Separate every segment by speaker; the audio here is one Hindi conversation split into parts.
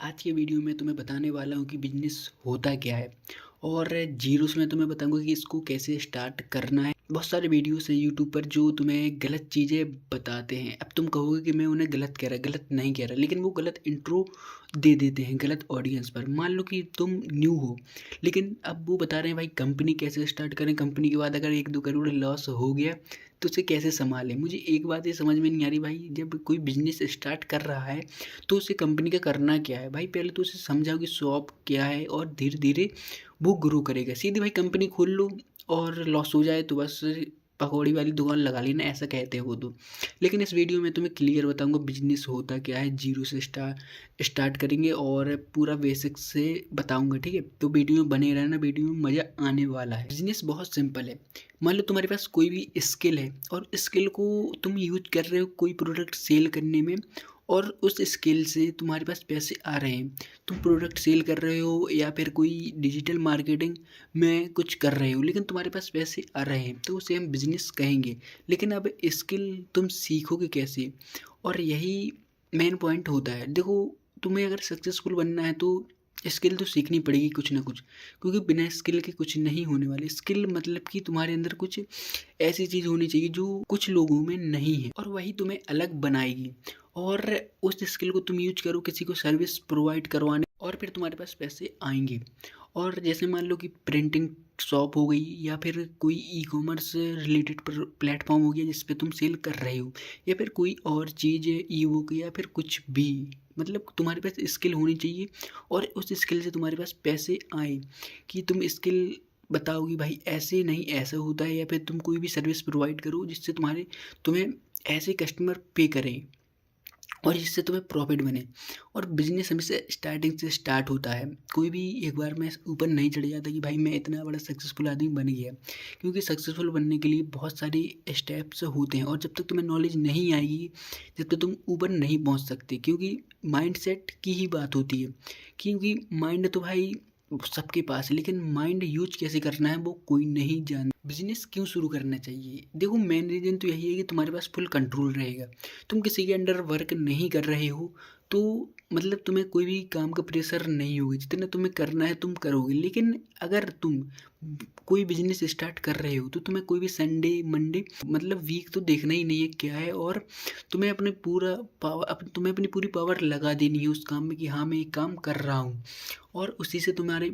Speaker 1: आज के वीडियो में तुम्हें बताने वाला हूँ कि बिजनेस होता क्या है और जीरो से मैं तुम्हें बताऊंगा कि इसको कैसे स्टार्ट करना है। बहुत सारे वीडियोस हैं यूट्यूब पर जो तुम्हें गलत चीज़ें बताते हैं। अब तुम कहोगे कि मैं उन्हें गलत कह रहा, गलत नहीं कह रहा, लेकिन वो गलत इंट्रो दे देते हैं गलत ऑडियंस पर। मान लो कि तुम न्यू हो, लेकिन अब वो बता रहे हैं भाई कंपनी कैसे स्टार्ट करें, कंपनी के बाद अगर 1-2 करोड़ लॉस हो गया तो उसे कैसे संभालें। मुझे एक बात ये समझ में नहीं आ रही भाई, जब कोई बिजनेस स्टार्ट कर रहा है तो उसे कंपनी का करना क्या है भाई। पहले तो उसे समझाओ कि शॉप क्या है और धीरे धीरे वो ग्रो करेगा। सीधी भाई कंपनी खोल लो और लॉस हो जाए तो बस पकौड़ी वाली दुकान लगा लेना, ऐसा कहते हैं वो तो। लेकिन इस वीडियो में तुम्हें क्लियर बताऊंगा बिजनेस होता क्या है, जीरो से स्टार्ट करेंगे और पूरा बेसिक से बताऊंगा, ठीक है। तो वीडियो में बने रहना, वीडियो में मज़ा आने वाला है। बिजनेस बहुत सिंपल है। मान लो तुम्हारे पास कोई भी स्किल है और स्किल को तुम यूज कर रहे हो कोई प्रोडक्ट सेल करने में, और उस स्किल से तुम्हारे पास पैसे आ रहे हैं। तुम प्रोडक्ट सेल कर रहे हो या फिर कोई डिजिटल मार्केटिंग में कुछ कर रहे हो, लेकिन तुम्हारे पास पैसे आ रहे हैं, तो उसे हम बिजनेस कहेंगे। लेकिन अब स्किल तुम सीखोगे कैसे, और यही मेन पॉइंट होता है। देखो, तुम्हें अगर सक्सेसफुल बनना है तो स्किल तो सीखनी पड़ेगी कुछ ना कुछ, क्योंकि बिना स्किल के कुछ नहीं होने वाले। स्किल मतलब कि तुम्हारे अंदर कुछ ऐसी चीज़ होनी चाहिए जो कुछ लोगों में नहीं है, और वही तुम्हें अलग बनाएगी। और उस स्किल को तुम यूज करो किसी को सर्विस प्रोवाइड करवाने, और फिर तुम्हारे पास पैसे आएंगे। और जैसे मान लो कि प्रिंटिंग शॉप हो गई, या फिर कोई ई कॉमर्स रिलेटेड प्लेटफॉर्म हो गया जिस पे तुम सेल कर रहे हो, या फिर कोई और चीज़ ई बुक या फिर कुछ भी। मतलब तुम्हारे पास स्किल होनी चाहिए और उस स्किल से तुम्हारे पास पैसे आए, कि तुम स्किल बताओगी भाई ऐसे नहीं ऐसा होता है, या फिर तुम कोई भी सर्विस प्रोवाइड करो जिससे तुम्हें ऐसे कस्टमर पे करें और जिससे तुम्हें प्रॉफिट बने। और बिजनेस हमेशा स्टार्टिंग से स्टार्ट होता है। कोई भी एक बार में ऊपर नहीं चढ़ जाता कि भाई मैं इतना बड़ा सक्सेसफुल आदमी बन गया, क्योंकि सक्सेसफुल बनने के लिए बहुत सारे स्टेप्स होते हैं, और जब तक तुम्हें नॉलेज नहीं आएगी, जब तक तुम ऊपर नहीं पहुंच सकते। क्योंकि माइंडसेट की ही बात होती है, क्योंकि माइंड तो भाई सबके पास है, लेकिन माइंड यूज कैसे करना है वो कोई नहीं जानता। बिजनेस क्यों शुरू करना चाहिए, देखो मेन रीज़न तो यही है कि तुम्हारे पास फुल कंट्रोल रहेगा। तुम किसी के अंडर वर्क नहीं कर रहे हो, तो मतलब तुम्हें कोई भी काम का प्रेशर नहीं होगा। जितना तुम्हें करना है तुम करोगे। लेकिन अगर तुम कोई बिजनेस स्टार्ट कर रहे हो तो तुम्हें कोई भी संडे मंडे मतलब वीक तो देखना ही नहीं है क्या है, और तुम्हें अपने पूरा पावर तुम्हें अपनी पूरी पावर लगा देनी है उस काम में कि हाँ मैं ये काम कर रहा हूँ। और उसी से तुम्हारे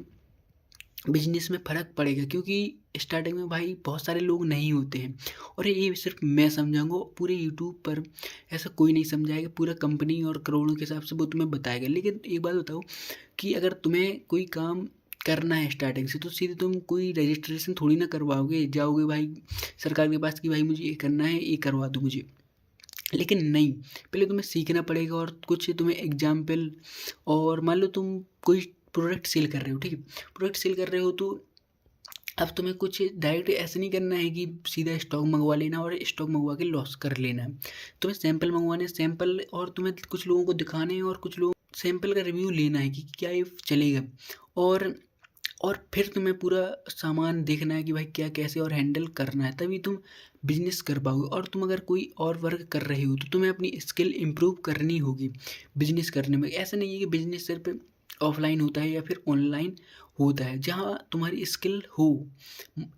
Speaker 1: बिजनेस में फ़र्क पड़ेगा, क्योंकि स्टार्टिंग में भाई बहुत सारे लोग नहीं होते हैं। और ये सिर्फ मैं समझाऊंगा, पूरे यूट्यूब पर ऐसा कोई नहीं समझाएगा। पूरा कंपनी और करोड़ों के हिसाब से वो तुम्हें बताएगा। लेकिन एक बात बताओ कि अगर तुम्हें कोई काम करना है स्टार्टिंग से, तो सीधे तुम कोई रजिस्ट्रेशन थोड़ी ना करवाओगे, जाओगे भाई सरकार के पास कि भाई मुझे ये करना है, ये करवा दो मुझे। लेकिन नहीं, पहले तुम्हें सीखना पड़ेगा और कुछ तुम्हें एग्जाम्पल। और मान लो तुम कोई प्रोडक्ट सेल कर रहे हो, ठीक है, प्रोडक्ट सेल कर रहे हो, तो अब तुम्हें कुछ डायरेक्ट ऐसे नहीं करना है कि सीधा स्टॉक मंगवा लेना और स्टॉक मंगवा के लॉस कर लेना है। तुम्हें सैंपल मंगवाने सैंपल, और तुम्हें कुछ लोगों को दिखाने हैं, और कुछ लोग सैंपल का रिव्यू लेना है कि क्या ये चलेगा। और और फिर तुम्हें पूरा सामान देखना है कि भाई क्या कैसे और हैंडल करना है, तभी तुम बिजनेस कर पाओगे। और तुम अगर कोई और वर्क कर रहे हो तो तुम्हें अपनी स्किल इम्प्रूव करनी होगी बिजनेस करने में। ऐसा नहीं है कि बिजनेस सिर्फ ऑफलाइन होता है या फिर ऑनलाइन होता है। जहाँ तुम्हारी स्किल हो,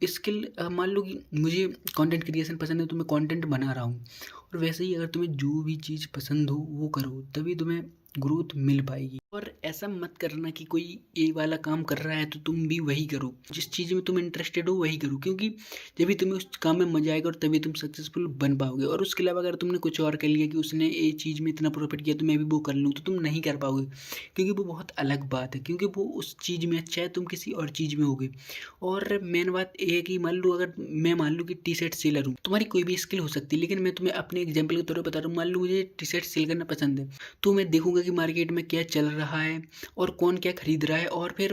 Speaker 1: स्किल मान लो कि मुझे कंटेंट क्रिएशन पसंद है तो मैं कंटेंट बना रहा हूँ, और वैसे ही अगर तुम्हें जो भी चीज़ पसंद हो वो करो, तभी तुम्हें ग्रोथ मिल पाएगी। और ऐसा मत करना कि कोई ये वाला काम कर रहा है तो तुम भी वही करो। जिस चीज़ में तुम इंटरेस्टेड हो वही करो, क्योंकि जब भी तुम्हें उस काम में मजा आएगा और तभी तुम सक्सेसफुल बन पाओगे। और उसके अलावा अगर तुमने कुछ और कर लिया कि उसने ये चीज़ में इतना प्रॉफिट किया तो मैं भी वो कर लूँ, तो तुम नहीं कर पाओगे, क्योंकि वो बहुत अलग बात है। क्योंकि वो उस चीज़ में अच्छा है, तुम किसी और चीज़ में होगे। और मेन बात ये है कि मान लो अगर मैं मान लूँ कि टी शर्ट सेलर हूँ, तुम्हारी कोई भी स्किल हो सकती है, लेकिन मैं तुम्हें अपने एग्जाम्पल के तौर पर बता रहा हूँ। मान लो मुझे टी शर्ट सेल करना पसंद है, तो मैं देखूंगा कि मार्केट में क्या चल रहा है और कौन क्या खरीद रहा है, और फिर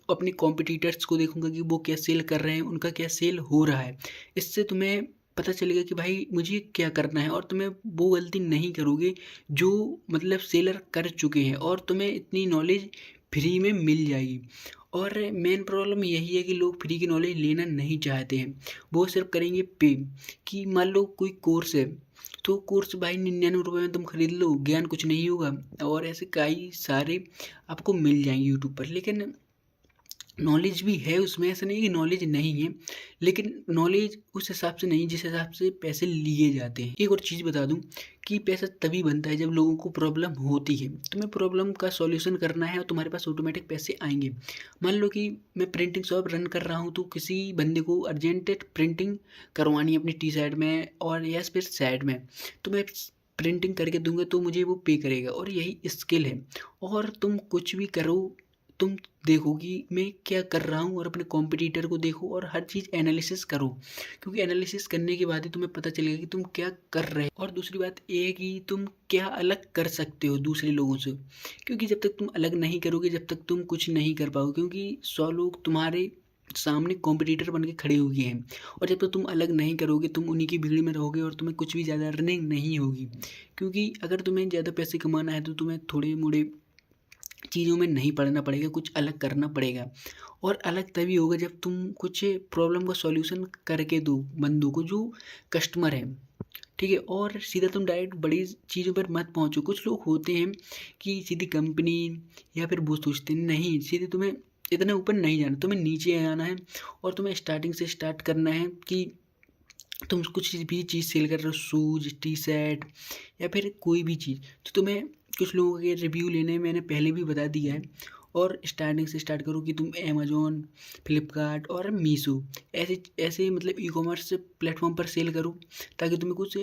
Speaker 1: अपने कॉम्पिटिटर्स को देखूंगा कि वो क्या सेल कर रहे हैं, उनका क्या सेल हो रहा है। इससे तुम्हें पता चलेगा कि भाई मुझे क्या करना है, और तुम्हें वो गलती नहीं करोगे जो मतलब सेलर कर चुके हैं, और तुम्हें इतनी नॉलेज फ्री में मिल जाएगी। और मेन प्रॉब्लम यही है कि लोग फ्री की नॉलेज लेना नहीं चाहते हैं, वो सिर्फ करेंगे पे। कि मान लो कोई कोर्स है, तो कोर्स भाई 99 रुपये में तुम खरीद लो, ज्ञान कुछ नहीं होगा। और ऐसे कई सारे आपको मिल जाएंगे यूट्यूब पर। लेकिन नॉलेज भी है उसमें, ऐसा नहीं कि नॉलेज नहीं है, लेकिन नॉलेज उस हिसाब से नहीं जिस हिसाब से पैसे लिए जाते हैं। एक और चीज़ बता दूं कि पैसा तभी बनता है जब लोगों को प्रॉब्लम होती है। तुम्हें प्रॉब्लम का सॉल्यूशन करना है और तुम्हारे पास ऑटोमेटिक पैसे आएंगे। मान लो कि मैं प्रिंटिंग शॉप रन कर रहा हूँ, तो किसी बंदे को अर्जेंट प्रिंटिंग करवानी है अपनी टी शर्ट में और या फिर शर्ट में, तो मैं प्रिंटिंग करके दूंगा तो मुझे वो पे करेगा, और यही स्किल है। और तुम कुछ भी करो, तुम देखो कि मैं क्या कर रहा हूँ और अपने कॉम्पिटिटर को देखो और हर चीज़ एनालिसिस करो, क्योंकि एनालिसिस करने के बाद ही तुम्हें पता चलेगा कि तुम क्या कर रहे हो। और दूसरी बात ये है कि तुम क्या अलग कर सकते हो दूसरे लोगों से, क्योंकि जब तक तुम अलग नहीं करोगे जब तक तुम कुछ नहीं कर पाओगे, क्योंकि 100 लोग तुम्हारे सामने कॉम्पिटिटर बन के खड़े हो गए हैं। और जब तक तुम अलग नहीं करोगे तुम उन्हीं की भीड़ में रहोगे और तुम्हें कुछ भी ज़्यादा अर्निंग नहीं होगी। क्योंकि अगर तुम्हें ज़्यादा पैसे कमाना है तो तुम्हें थोड़े मोड़े चीज़ों में नहीं पड़ना पड़ेगा, कुछ अलग करना पड़ेगा। और अलग तभी होगा जब तुम कुछ प्रॉब्लम का सॉल्यूशन करके दो बंदों को जो कस्टमर है, ठीक है। और सीधा तुम डायरेक्ट बड़ी चीज़ों पर मत पहुंचो। कुछ लोग होते हैं कि सीधी कंपनी या फिर वो सोचते हैं, नहीं सीधे तुम्हें इतना ऊपर नहीं जाना, तुम्हें नीचे आना है और तुम्हें स्टार्टिंग से स्टार्ट करना है कि तुम कुछ भी चीज़ सेल कर रहे हो, शूज़, टी शर्ट या फिर कोई भी चीज़, तो तुम्हें कुछ लोगों के रिव्यू लेने मैंने पहले भी बता दिया है। और स्टार्टिंग से स्टार्ट करो कि तुम अमेज़न, फ्लिपकार्ट और मीशो ऐसे ऐसे मतलब ई कॉमर्स प्लेटफॉर्म पर सेल करो, ताकि तुम्हें कुछ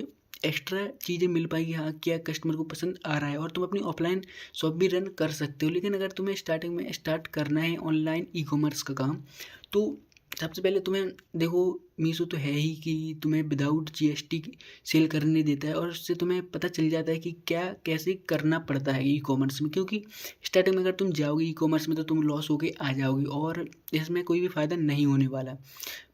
Speaker 1: एक्स्ट्रा चीज़ें मिल पाएगी। हाँ, क्या कस्टमर को पसंद आ रहा है, और तुम अपनी ऑफलाइन शॉप भी रन कर सकते हो। लेकिन अगर तुम्हें स्टार्टिंग में स्टार्ट करना है ऑनलाइन ई कॉमर्स का काम, तो सबसे पहले तुम्हें देखो, मीशो तो है ही कि तुम्हें विदाउट जीएसटी सेल करने देता है, और उससे तुम्हें पता चल जाता है कि क्या कैसे करना पड़ता है ई कॉमर्स में। क्योंकि स्टार्टिंग में अगर तुम जाओगे ई कॉमर्स में तो तुम लॉस होके आ जाओगे और इसमें कोई भी फ़ायदा नहीं होने वाला।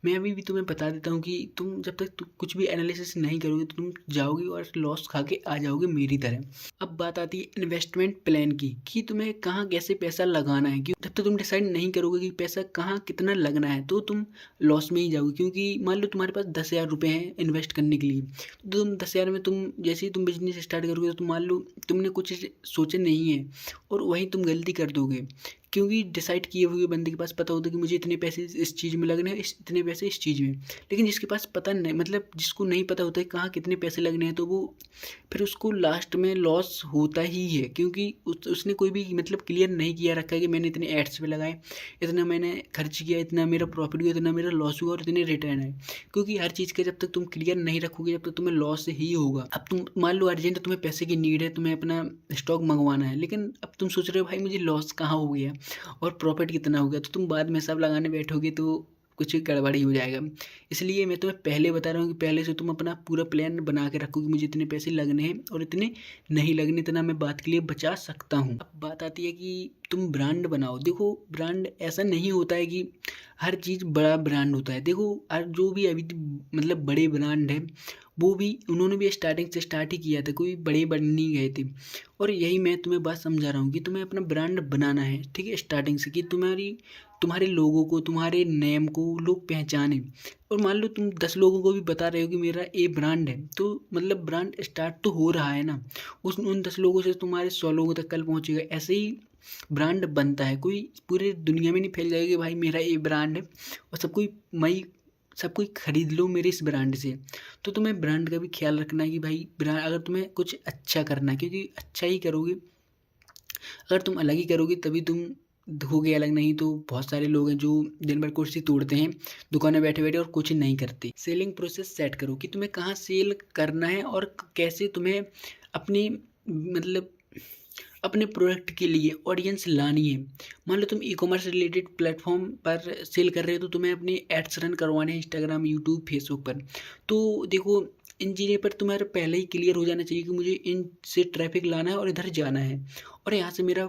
Speaker 1: मैं अभी भी तुम्हें बता देता हूँ कि तुम जब तक कुछ भी एनालिसिस नहीं करोगे तो तुम जाओगे और लॉस खा के आ जाओगे मेरी तरह। अब बात आती है इन्वेस्टमेंट प्लान की, कि तुम्हें कहाँ कैसे पैसा लगाना है। क्योंकि जब तक तुम डिसाइड नहीं करोगे कि पैसा कहाँ कितना लगना है तो तुम लॉस में ही जाओगे। क्योंकि मान लो तुम्हारे पास 10,000 रुपये हैं इन्वेस्ट करने के लिए, तो तुम 10,000 में तुम जैसे ही तुम बिजनेस स्टार्ट करोगे तो तुम मान लो तुमने कुछ सोचे नहीं है और वहीं तुम गलती कर दोगे। क्योंकि डिसाइड किए हुए बंदे के पास पता होता है कि मुझे इतने पैसे इस चीज़ में लगने हैं, इतने पैसे इस चीज़ में। लेकिन जिसके पास पता नहीं, मतलब जिसको नहीं पता होता है कहाँ कितने पैसे लगने हैं, तो वो फिर उसको लास्ट में लॉस होता ही है। क्योंकि उसने कोई भी मतलब क्लियर नहीं किया रखा है कि मैंने इतने एड्स पे लगाए, इतना मैंने खर्च किया, इतना मेरा प्रॉफिट हुआ, इतना मेरा लॉस हुआ और इतने रिटर्न है। क्योंकि हर चीज़ का जब तक तुम क्लियर नहीं रखोगे जब तक तुम्हें लॉस ही होगा। अब तुम मान लो अर्जेंट तुम्हें पैसे की नीड है, तुम्हें अपना स्टॉक मंगवाना है, लेकिन अब तुम सोच रहे हो भाई मुझे लॉस कहाँ हो गया और प्रॉफिट कितना हो गया, तो तुम बाद में सब लगाने बैठोगे तो कुछ गड़बड़ी हो जाएगा। इसलिए मैं तुम्हें पहले बता रहा हूँ कि पहले से तुम अपना पूरा प्लान बना के रखो कि मुझे इतने पैसे लगने हैं और इतने नहीं लगने, इतना मैं बात के लिए बचा सकता हूँ। अब बात आती है कि तुम ब्रांड बनाओ। देखो, ब्रांड ऐसा नहीं होता है कि हर चीज़ बड़ा ब्रांड होता है। देखो, हर जो भी अभी मतलब बड़े ब्रांड हैं वो भी उन्होंने भी स्टार्टिंग से स्टार्ट ही किया था, कोई बड़े बन नहीं गए थे। और यही मैं तुम्हें बात समझा रहा हूँ कि तुम्हें अपना ब्रांड बनाना है, ठीक है, स्टार्टिंग से, कि तुम्हारे लोगों को, तुम्हारे नेम को लोग पहचाने। और मान लो तुम 10 लोगों को भी बता रहे हो कि मेरा ये ब्रांड है, तो मतलब ब्रांड स्टार्ट तो हो रहा है ना। उन 10 लोगों से तुम्हारे 100 लोगों तक कल पहुँचेगा। ऐसे ही ब्रांड बनता है। कोई पूरे दुनिया में नहीं फैल जाएगा कि भाई मेरा ये ब्रांड है और सब कोई खरीद लो मेरे इस ब्रांड से। तो तुम्हें ब्रांड का भी ख्याल रखना है कि भाई ब्रांड, अगर तुम्हें कुछ अच्छा करना है, क्योंकि अच्छा ही करोगे, अगर तुम अलग ही करोगे तभी तुम होगे अलग। नहीं तो बहुत सारे लोग हैं जो दिन भर कुर्सी तोड़ते हैं दुकान में बैठे बैठे और कुछ नहीं करते। सेलिंग प्रोसेस सेट करो कि तुम्हें कहाँ सेल करना है और कैसे तुम्हें अपनी मतलब अपने प्रोडक्ट के लिए ऑडियंस लानी है। मान लो तुम ई कॉमर्स रिलेटेड प्लेटफॉर्म पर सेल कर रहे हो तो तुम्हें अपने एड्स रन करवाने हैं इंस्टाग्राम, यूट्यूब, फेसबुक पर। तो देखो, इन चीज़ें पर तुम्हारा पहले ही क्लियर हो जाना चाहिए कि मुझे इनसे ट्रैफिक लाना है और इधर जाना है और यहाँ से मेरा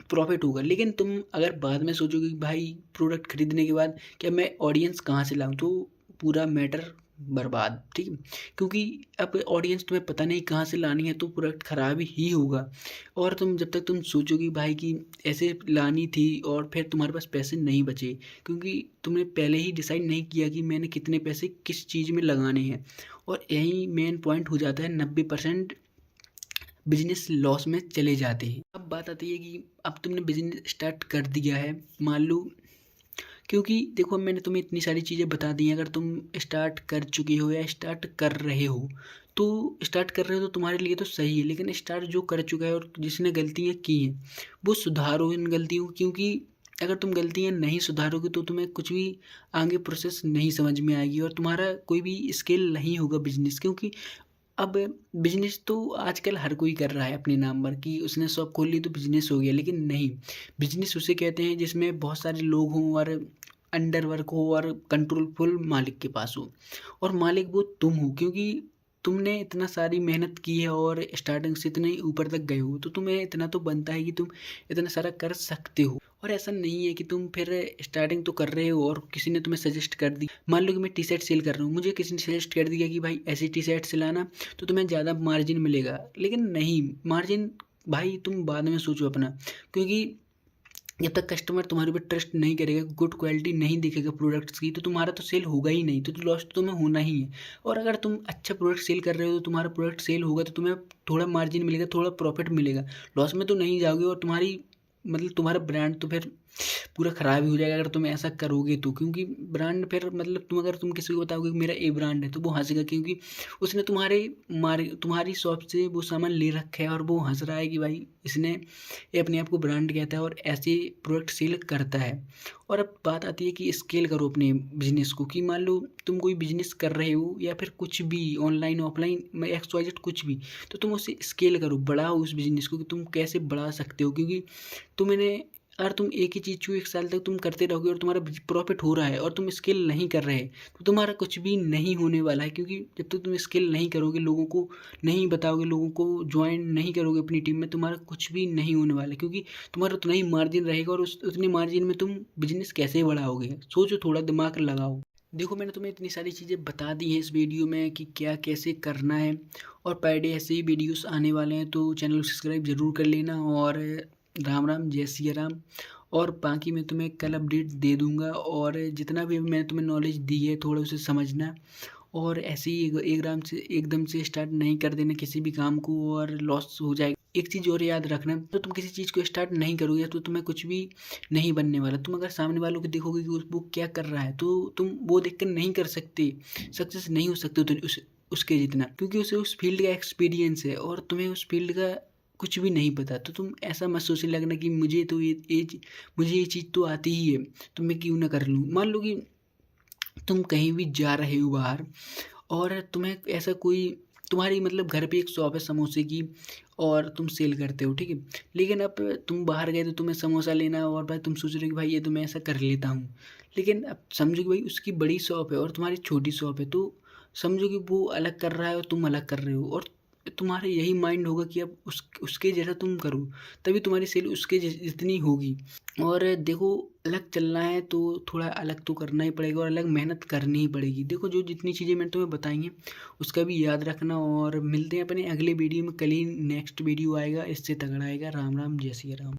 Speaker 1: प्रॉफिट होगा। लेकिन तुम अगर बाद में सोचोगे कि भाई प्रोडक्ट खरीदने के बाद क्या मैं ऑडियंस कहाँ से लाऊं, तो पूरा मैटर बर्बाद, ठीक है? क्योंकि अब ऑडियंस तुम्हें पता नहीं कहाँ से लानी है, तो प्रोडक्ट ख़राब ही होगा। और तुम जब तक तुम सोचोगे भाई कि ऐसे लानी थी और फिर तुम्हारे पास पैसे नहीं बचे, क्योंकि तुमने पहले ही डिसाइड नहीं किया कि मैंने कितने पैसे किस चीज़ में लगाने हैं, और यही मेन पॉइंट हो जाता है। 90% बिजनेस लॉस में चले जाते हैं। अब बात आती है कि अब तुमने बिजनेस स्टार्ट कर दिया है, मान लो, क्योंकि देखो मैंने तुम्हें इतनी सारी चीज़ें बता दी हैं। अगर तुम स्टार्ट कर चुके हो या स्टार्ट कर रहे हो, तो स्टार्ट कर रहे हो तो तुम्हारे लिए तो सही है, लेकिन स्टार्ट जो कर चुका है और जिसने गलतियाँ की हैं, वो सुधारो इन गलतियों को, क्योंकि अगर तुम गलतियाँ नहीं सुधारोगे तो तुम्हें कुछ भी आगे प्रोसेस नहीं समझ में आएगी और तुम्हारा कोई भी स्केल नहीं होगा बिजनेस। क्योंकि अब बिजनेस तो आजकल हर कोई कर रहा है अपने नाम पर कि उसने शॉप खोल ली तो बिजनेस हो गया, लेकिन नहीं। बिजनेस उसे कहते हैं जिसमें बहुत सारे लोग हों और अंडर वर्क हो और कंट्रोलफुल मालिक के पास हो, और मालिक वो तुम हो, क्योंकि तुमने इतना सारी मेहनत की है और स्टार्टिंग से इतने ऊपर तक गए हो, तो तुम्हें इतना तो बनता है कि तुम इतना सारा कर सकते हो। और ऐसा नहीं है कि तुम फिर स्टार्टिंग तो कर रहे हो और किसी ने तुम्हें सजेस्ट कर दी, मान लो कि मैं टी शर्ट सेल कर रहा हूँ, मुझे किसी ने सजेस्ट कर दिया कि भाई ऐसी टी शर्ट सिलाना तो तुम्हें ज़्यादा मार्जिन मिलेगा, लेकिन नहीं, मार्जिन भाई तुम बाद में सोचो अपना, क्योंकि जब तक कस्टमर तुम्हारे ऊपर ट्रस्ट नहीं करेगा, गुड क्वालिटी नहीं दिखेगा प्रोडक्ट्स की, तो तुम्हारा तो सेल होगा ही नहीं, तो लॉस तो तुम्हें होना ही है। और अगर तुम अच्छा प्रोडक्ट सेल कर रहे हो तो तुम्हारा प्रोडक्ट सेल होगा तो तुम्हें थोड़ा मार्जिन मिलेगा, थोड़ा प्रॉफिट मिलेगा, लॉस में तो नहीं जाओगे। और तुम्हारी मतलब तुम्हारा ब्रांड तो फिर पूरा ख़राब ही हो जाएगा अगर तुम ऐसा करोगे तो, क्योंकि ब्रांड फिर मतलब तुम अगर तुम किसी को बताओगे कि मेरा ए ब्रांड है, तो वो हंसेगा, क्योंकि उसने तुम्हारी शॉप से वो सामान ले रखा है और वो हंस रहा है कि भाई इसने ये अपने आप को ब्रांड कहता है और ऐसे प्रोडक्ट सेल करता है। और अब बात आती है कि स्केल करो अपने बिजनेस को, कि मान लो तुम कोई बिजनेस कर रहे हो या फिर कुछ भी ऑनलाइन ऑफलाइन XYZ कुछ भी, तो तुम उसे स्केल करो, बढ़ाओ उस बिजनेस को कि तुम कैसे बढ़ा सकते हो। क्योंकि तुमने अगर तुम एक ही चीज़ को 1 साल तक तुम करते रहोगे और तुम्हारा प्रॉफिट हो रहा है और तुम स्केल नहीं कर रहे, तो तुम्हारा कुछ भी नहीं होने वाला है। क्योंकि जब तक तुम स्केल नहीं करोगे, लोगों को नहीं बताओगे, लोगों को ज्वाइन नहीं करोगे अपनी टीम में, तुम्हारा कुछ भी नहीं होने वाला है। क्योंकि तुम्हारा उतना ही मार्जिन रहेगा और उस उतनी मार्जिन में तुम बिजनेस कैसे बढ़ाओगे, सोचो, थोड़ा दिमाग लगाओ। देखो मैंने तुम्हें इतनी सारी चीज़ें बता दी हैं इस वीडियो में कि क्या कैसे करना है, और पर डे ऐसे ही वीडियोस आने वाले हैं, तो चैनल को सब्सक्राइब ज़रूर कर लेना। और राम राम, जय सिया राम। और बाकी मैं तुम्हें कल अपडेट दे दूंगा, और जितना भी मैंने तुम्हें नॉलेज दी है थोड़ा उसे समझना, और ऐसे ही एकदम से स्टार्ट नहीं कर देना किसी भी काम को, और लॉस हो जाएगा। एक चीज़ और याद रखना, तो तुम किसी चीज़ को स्टार्ट नहीं करोगे तो तुम्हें कुछ भी नहीं बनने वाला। तुम अगर सामने वालों को देखोगे कि वो क्या कर रहा है, तो तुम वो देखकर नहीं कर सकते, सक्सेस नहीं हो सकते तो उसके जितना, क्योंकि उसे उस फील्ड का एक्सपीरियंस है और तुम्हें उस फील्ड का कुछ भी नहीं पता। तो तुम ऐसा मत सोचने लगना कि मुझे ये चीज़ तो आती ही है, तो मैं क्यों ना कर लूँ। मान लो कि तुम कहीं भी जा रहे हो बाहर, और तुम्हें ऐसा कोई, तुम्हारी मतलब घर पे एक शॉप है समोसे की और तुम सेल करते हो, ठीक है, लेकिन अब तुम बाहर गए तो तुम्हें समोसा लेना है, और भाई तुम सोच रहे हो कि भाई ये तो मैं ऐसा कर लेता हूँ, लेकिन अब समझो कि भाई उसकी बड़ी शॉप है और तुम्हारी छोटी शॉप है, तो समझो कि वो अलग कर रहा है और तुम अलग कर रहे हो, और तुम्हारे यही माइंड होगा कि अब उसके जैसा तुम करो, तभी तुम्हारी सेल उसके जितनी होगी। और देखो, अलग चलना है तो थोड़ा अलग तो करना ही पड़ेगा और अलग मेहनत करनी ही पड़ेगी। देखो जो जितनी चीज़ें मैंने तुम्हें बताई हैं उसका भी याद रखना, और मिलते हैं अपने अगले वीडियो में। कल ही नेक्स्ट वीडियो आएगा, इससे तगड़ा आएगा। राम राम, जय सिया राम।